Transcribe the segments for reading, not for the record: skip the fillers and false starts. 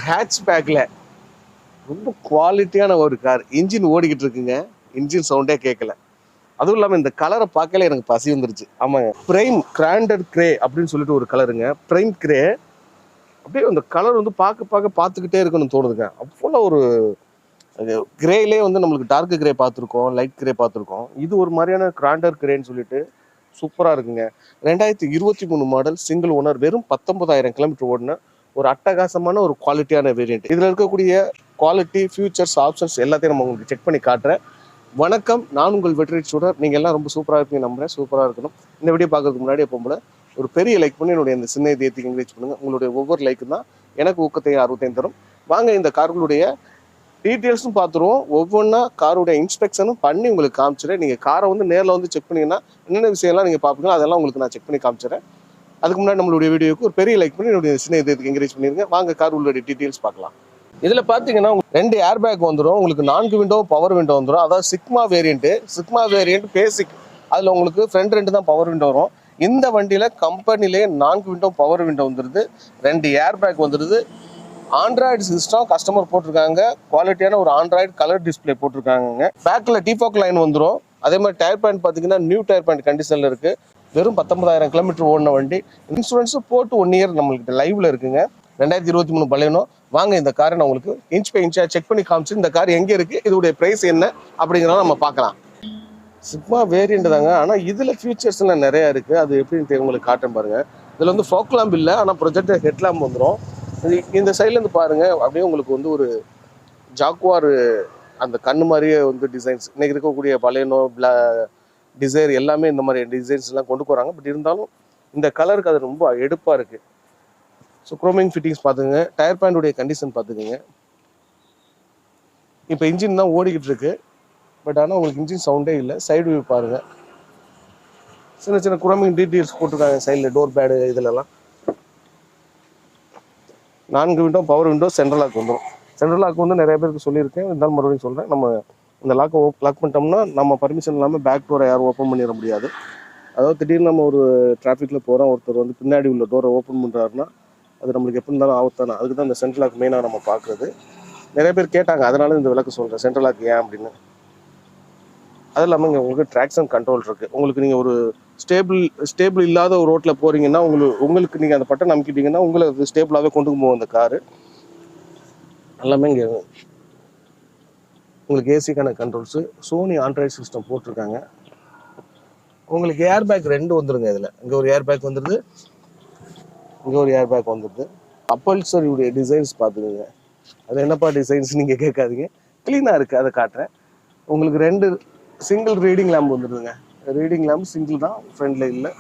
ஹேட்ச்பேக்கில் ரொம்ப குவாலிட்டியான ஒரு கார். இன்ஜின் ஓடிக்கிட்டு இருக்குங்க, இன்ஜின் சவுண்டே கேட்கல. அதுவும் இல்லாமல் இந்த கலரை பார்க்கல எனக்கு பசி வந்துருச்சு. ஆமாங்க, பிரைம் கிராண்டட் கிரே அப்படின்னு சொல்லிட்டு ஒரு கலருங்க, பிரைம் கிரே. அப்படியே அந்த கலர் வந்து பார்த்துக்கிட்டே இருக்கணும்னு தோணுதுங்க. அவ்வளோ ஒரு கிரேலே வந்து நம்மளுக்கு டார்க் கிரே பார்த்துருக்கோம், லைட் கிரே பார்த்துருக்கோம். இது ஒரு மாதிரியான கிராண்டட் கிரேன்னு சொல்லிட்டு சூப்பராக இருக்குங்க. 2023 மாடல், சிங்கிள் ஓனர், வெறும் 19,000 கிலோமீட்டர் ஓடின ஒரு அட்டகாசமான ஒரு குவாலிட்டியான வேரியண்ட். இதில் இருக்கக்கூடிய குவாலிட்டி, ஃபியூச்சர்ஸ், ஆப்ஷன்ஸ் எல்லாத்தையும் நம்ம உங்களுக்கு செக் பண்ணி காட்டுறேன். வணக்கம், நான் உங்கள் வெற்றி ஸ்டூடர். நீங்கள் எல்லாம் ரொம்ப சூப்பராக இருப்பீங்க நம்புறேன். சூப்பராக இருக்கணும். இந்த வீடியோ பார்க்கறதுக்கு முன்னாடி எப்போ ஒரு பெரிய லைக் பண்ணி என்னுடைய இந்த சின்ன இதயத்துக்கு என்கரேஜ் பண்ணுங்கள். உங்களுடைய ஒவ்வொரு லைக்கும் தான் எனக்கு ஊக்கத்தையும் ஆர்வத்தையும் தரும். வாங்க இந்த கார்களுடைய டீட்டெயில்ஸும் பார்த்துருவோம். ஒவ்வொன்றா காரோடைய இன்ஸ்பெக்ஷனும் பண்ணி உங்களுக்கு காமிச்சிடுறேன். நீங்கள் காரை வந்து நேரில் வந்து செக் பண்ணிங்கன்னா என்னென்ன விஷயம்லாம் நீங்கள் பார்ப்பீங்களோ அதெல்லாம் உங்களுக்கு நான் செக் பண்ணி காமிச்சிடுறேன். அதுக்கு முன்னாடி நம்மளுடைய வீடியோக்கு ஒரு பெரிய லைக் பண்ணி என்னுடைய சின்ன இதயத்துக்கு என்கரேஜ் பண்ணிடுங்க. வாங்க கார் உங்களுடைய டீட்டெயில்ஸ் பார்க்கலாம். இதில் பார்த்தீங்கன்னா 2 ஏர் பேக் வந்துடும். உங்களுக்கு 4 விண்டோ பவர் விண்டோ வந்துடும். அதாவது சிக்மா வேரியண்ட் பேசிக். அதில் உங்களுக்கு ஃப்ரண்ட் 2 தான் பவர் விண்டோ வரும். இந்த வண்டியில் கம்பெனிலே 4 விண்டோ பவர் விண்டோ வந்துடுது. 2 ஏர் பேக் வந்துடுது. ஆண்ட்ராய்டு சிஸ்டம் கஸ்டமர் போட்டிருக்காங்க. குவாலிட்டியான ஒரு ஆண்ட்ராய்டு கலர் டிஸ்பிளே போட்டிருக்காங்க. பேக்கில் டிஃபாக் லைன் வந்துடும். அதே மாதிரி டயர் பேண்ட் பார்த்தீங்கன்னா நியூ டயர் பேண்ட் கண்டிஷனில் இருக்குது. வெறும் 19,000 கிலோமீட்டர் ஓடின வண்டி. இன்சூரன்ஸும் போட்டு 1 இயர் நம்மளுக்கு லைவ்ல இருக்குங்க. 2023 பலேனோ. வாங்க இந்த காரை நான் உங்களுக்கு இன்ச் பை இன்ச்சாக செக் பண்ணி காமிச்சு இந்த கார் எங்கே இருக்குது, இதோடைய ப்ரைஸ் என்ன அப்படிங்கிறத நம்ம பார்க்கலாம். சிக்மா வேரியண்ட் தாங்க, ஆனால் இதில் ஃபியூச்சர்ஸ்லாம் நிறையா இருக்குது. அது எப்படின்னு உங்களுக்கு காட்டுறேன் பாருங்கள். இதில் வந்து ஃபாக் லேம்ப் இல்லை, ஆனால் ப்ரொஜெக்டர் ஹெட் லேம்ப் வந்துடும். இந்த சைட்லேருந்து பாருங்கள், அப்படியே உங்களுக்கு வந்து ஒரு ஜாக்குவார் அந்த கண்ணு மாதிரியே வந்து டிசைன்ஸ். இன்றைக்கி இருக்கக்கூடிய பலேனோ, டிசைர் எல்லாமே இந்த மாதிரி டிசைன்ஸ்லாம் கொண்டு போகிறாங்க. பட் இருந்தாலும் இந்த கலருக்கு அது ரொம்ப எடுப்பாக இருக்குது. ஸோ குரோமிங் ஃபிட்டிங்ஸ் பார்த்துங்க. டயர் பேண்டுடைய கண்டிஷன் பார்த்துக்குங்க. இப்போ இன்ஜின் தான் ஓடிக்கிட்டு இருக்கு. பட் ஆனால் உங்களுக்கு இன்ஜின் சவுண்டே இல்லை. சைடு வியூ பாருங்கள். சின்ன சின்ன குரோமிங் டீட்டெயில்ஸ் போட்டிருக்காங்க சைடில், டோர் பேடு இதிலெல்லாம். 4 window power window, central lock வந்துடும். சென்ட்ரல் லாக் வந்து நிறைய பேருக்கு சொல்லியிருக்கேன், இருந்தாலும் மறுபடியும் சொல்கிறேன். நம்ம இந்த லாக்கை லாக் பண்ணிட்டோம்னா நம்ம பர்மிஷன் இல்லாமல் பேக் டோரை யாரும் ஓப்பன் பண்ணிட முடியாது. அதாவது திடீர்னு நம்ம ஒரு டிராஃபிக்கில் போகிறோம், ஒருத்தர் வந்து பின்னாடி உள்ள டோரை ஓப்பன் பண்ணுறாருன்னா அது நம்மளுக்கு எப்படி இருந்தாலும் ஆபத்தானே. அதுக்கு தான் இந்த சென்ட்ரல் லாக் மெயினாக நம்ம பார்க்குறது. நிறைய பேர் கேட்டாங்க, அதனால இந்த விளக்கு சொல்கிறேன் சென்ட்ரல் லாக் ஏன் அப்படின்னு. அது இல்லாமல் இங்கே உங்களுக்கு ட்ராக்ஷன் கண்ட்ரோல் இருக்குது. உங்களுக்கு நீங்கள் ஒரு ஸ்டேபிள் இல்லாத ஒரு ரோட்டில் போகிறீங்கன்னா உங்களுக்கு நீங்கள் அந்த பட்டன் அமுக்கிட்டீங்கன்னா உங்களுக்கு ஸ்டேபிளாகவே கொண்டு போகும் அந்த காரு. எல்லாமே இங்கே உங்களுக்கு ஏசிக்கான கண்ட்ரோல்ஸு, சோனி ஆண்ட்ராய்டு சிஸ்டம் போட்டிருக்காங்க. உங்களுக்கு ஏர் பேக் 2 வந்துடுங்க. இதில் இங்கே ஒரு ஏர் பேக் வந்துடுது, இங்கே ஒரு ஏர் பேக் வந்துடுது. அப்பல்சரியுடைய டிசைன்ஸ் பார்த்துக்கோங்க. அது என்னப்பா டிசைன்ஸ் நீங்கள் கேட்காதீங்க, க்ளீனாக இருக்குது, அதை காட்டுறேன். உங்களுக்கு 2 சிங்கிள் ரீடிங் லேம்ப் வந்துடுதுங்க. ரீடிங் லேம்ப் சிங்கிள் தான், ஃப்ரண்ட்ல இல்லை.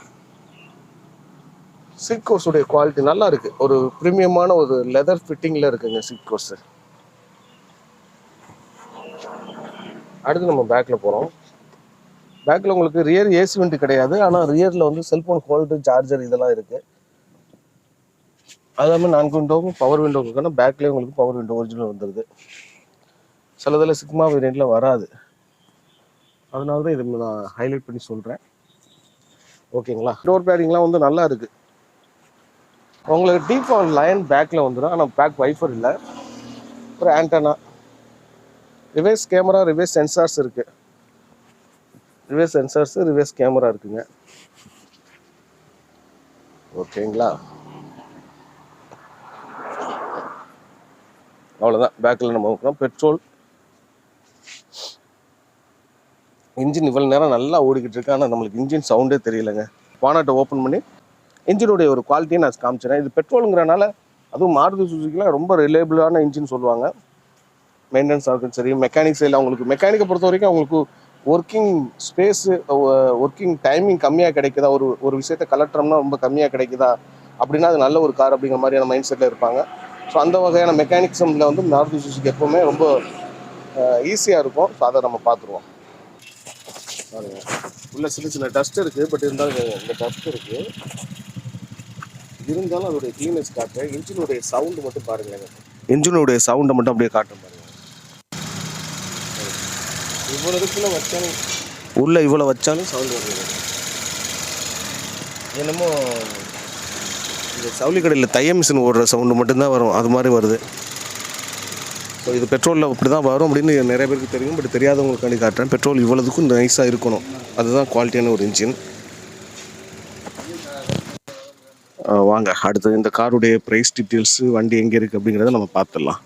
சீட் கோர்ஸுடைய குவாலிட்டி நல்லா இருக்குது. ஒரு ப்ரீமியமான ஒரு லெதர் ஃபிட்டிங்கில் இருக்குங்க சீட் கோர்ஸு. அடுத்து நம்ம பேக்கில் போகிறோம். பேக்கில் உங்களுக்கு ரியர் ஏசி வெண்ட் கிடையாது, ஆனால் ரியரில் வந்து செல்ஃபோன் ஹோல்டர், சார்ஜர் இதெல்லாம் இருக்குது. அது மாதிரி 4 விண்டோவும் பவர் விண்டோ இருக்குன்னா பேக்லேயே உங்களுக்கு பவர் விண்டோ ஒரிஜினல் வந்துடுது. சிலதில் சிக்மா வேரியண்ட்டில் வராது. அதனால தான் இதை நான் ஹைலைட் பண்ணி சொல்கிறேன். ஓகேங்களா? டோர் பேடிங்லாம் வந்து நல்லா இருக்குது. உங்களுக்கு டிஃபால்ட் லைன் பேக்கில் வந்துடும், ஆனால் பேக் வைஃபர் இல்லை. அப்புறம் antenna, reverse camera, reverse sensors இருக்குது. ரிவர்ஸ் கேமரா இருக்குங்க. ஓகேங்களா? அவ்வளோதான். பேக்கில் நம்ம வைக்கலாம். பெட்ரோல் இன்ஜின் இவ்வளோ நேரம் நல்லா ஓடிக்கிட்டு இருக்கு, ஆனால் நம்மளுக்கு இன்ஜின் சவுண்டே தெரியலைங்க. பானட்டை ஓப்பன் பண்ணி இன்ஜினுடைய ஒரு குவாலிட்டியை நான் காமிச்சிடறேன். இது பெட்ரோலுங்கிறனால, அதுவும் மாருதி சுசுக்கிலாம் ரொம்ப ரிலேபிளான இன்ஜின் சொல்லுவாங்க. மெயின்டெனன்ஸாக இருக்கும் சரி, மெக்கானிக்ஸ் இல்லை. அவங்களுக்கு மெக்கானிக்கை பொறுத்த வரைக்கும் அவங்களுக்கு ஒர்க்கிங் ஸ்பேஸு, ஒர்க்கிங் டைமிங் கம்மியாக கிடைக்குதா, ஒரு விஷயத்தை கலட்டுறோம்னா ரொம்ப கம்மியாக கிடைக்குதா அப்படின்னா அது நல்ல ஒரு கார் அப்படிங்கிற மாதிரியான மைண்ட் செட்டில் இருப்பாங்க. ஸோ அந்த வகையான மெக்கானிக்ஸில் வந்து மாருதி சுசுகி எப்போவுமே ரொம்ப ஈஸியாக இருக்கும். ஸோ அதை நம்ம பார்த்துருவோம். உள்ள சின்ன டஸ்ட் இருக்குது. பட் இருந்தாலும் இந்த டஸ்ட் இருக்குது, இருந்தாலும் அதோடைய க்ளீனஸ் காட்டுறேன். இன்ஜினுடைய சவுண்டு மட்டும் பாருங்களேன். இன்ஜினுடைய சவுண்டை மட்டும் அப்படியே காட்டுறேன் பாருங்கள். இவ்வளோ இருக்குள்ள வச்சாலும் இவ்வளோ வச்சாலும் சவுண்டு வருது. என்னமோ இந்த சவுளி கடையில் தைய மிஷின் ஓடுற சவுண்டு மட்டும்தான் வரும், அது மாதிரி வருது. ஸோ இது பெட்ரோலில் அப்படி தான் வரும் அப்படின்னு நிறைய பேருக்கு தெரியும். பட் தெரியாதவங்களுக்காண்டி காட்டுறேன். பெட்ரோல் இவ்வளோதுக்கும் நைஸாக இருக்கணும். அதுதான் குவாலிட்டியான ஒரு இன்ஜின். வாங்க அடுத்து இந்த காருடைய ப்ரைஸ் டீட்டெயில்ஸு, வண்டி எங்கே இருக்குது அப்படிங்கிறத நம்ம பார்த்துடலாம்.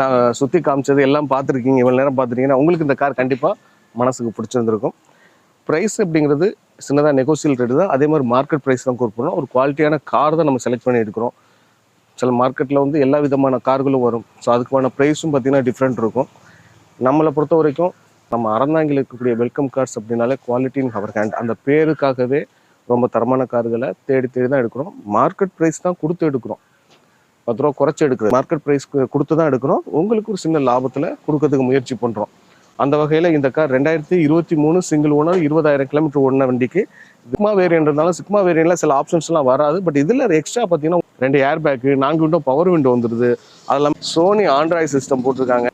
நான் சுற்றி காமிச்சது எல்லாம் பார்த்துருக்கீங்க, இவ்வளோ நேரம் பார்த்துருக்கீங்கன்னா உங்களுக்கு இந்த கார் கண்டிப்பாக மனசுக்கு பிடிச்சிருந்துருக்கும். ப்ரைஸ் அப்படிங்கிறது சின்னதாக நெகோசியல் ரேட்டு தான். அதே மாதிரி மார்க்கெட் ப்ரைஸ் தான் கொடுப்போம். ஒரு குவாலிட்டியான கார் தான் நம்ம செலக்ட் பண்ணி எடுக்கிறோம். சில மார்க்கெட்டில் வந்து எல்லா விதமான கார்களும் வரும். ஸோ அதுக்கான ப்ரைஸும் பார்த்திங்கன்னா டிஃப்ரெண்ட் இருக்கும். நம்மளை பொறுத்த வரைக்கும் நம்ம அறந்தாங்கில் இருக்கக்கூடிய வெல்கம் கார்ஸ் அப்படின்னாலே குவாலிட்டின் ஹவர் ஹேண்ட் அந்த பேருக்காகவே ரொம்ப தரமான கார்களை தேடி தான் எடுக்கிறோம். மார்க்கெட் ப்ரைஸ் தான் கொடுத்து எடுக்கிறோம். 10 ரூபா குறைச்சி எடுக்கிறோம். மார்க்கெட் ப்ரைஸ் கொடுத்து தான் எடுக்கிறோம். உங்களுக்கு ஒரு சின்ன லாபத்தில் கொடுக்கறதுக்கு முயற்சி பண்ணுறோம். அந்த வகையில் இந்த கார் 2023 சிங்கிள் ஓனர் 20,000 கிலோமீட்டர் ஓடின வண்டிக்கு சிக்மா வேரியன்ட் இருந்தாலும் சிக்மா வேரியன்ட்ல சில ஆப்ஷன்ஸ்லாம் வராது. பட் இதில் எக்ஸ்ட்ரா பார்த்தீங்கன்னா 2 air bag, 4 window power window வந்துடுது. அதெல்லாம் சோனி ஆண்ட்ராய்டு சிஸ்டம் போட்டிருக்காங்க.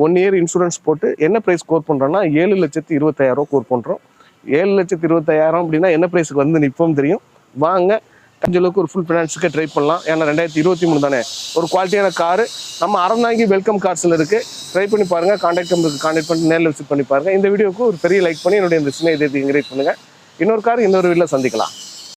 1 இயர் இன்சூரன்ஸ் போட்டு என்ன ப்ரைஸ் கோர் பண்ணுறோன்னா 7,25,000 கோர் பண்ணுறோம். 7,25,000 அப்படின்னா என்ன ப்ரைஸுக்கு வந்து நிற்போம் தெரியும். வாங்க அளவுக்கு ஒரு ஃபுல் ஃபினான்ஸுக்கு ட்ரை பண்ணலாம். ஏன்னா 2023 தானே. ஒரு குவாலிட்டியான காரு நம்ம அறந்தாங்கி வெல்கம் கார்ஸில் இருக்குது. ட்ரை பண்ணி பாருங்கள். கான்டாக்ட் நம்பருக்கு கான்டாக்ட் பண்ணி நேரில் விசிட் பண்ணி பாருங்கள். இந்த வீடியோக்கு ஒரு பெரிய லைக் பண்ணி என்னுடைய இந்த சின்ன இதை என்கரேஜ் பண்ணுங்கள். இன்னொரு கார் இன்னொரு வீட்டில் சந்திக்கலாம்.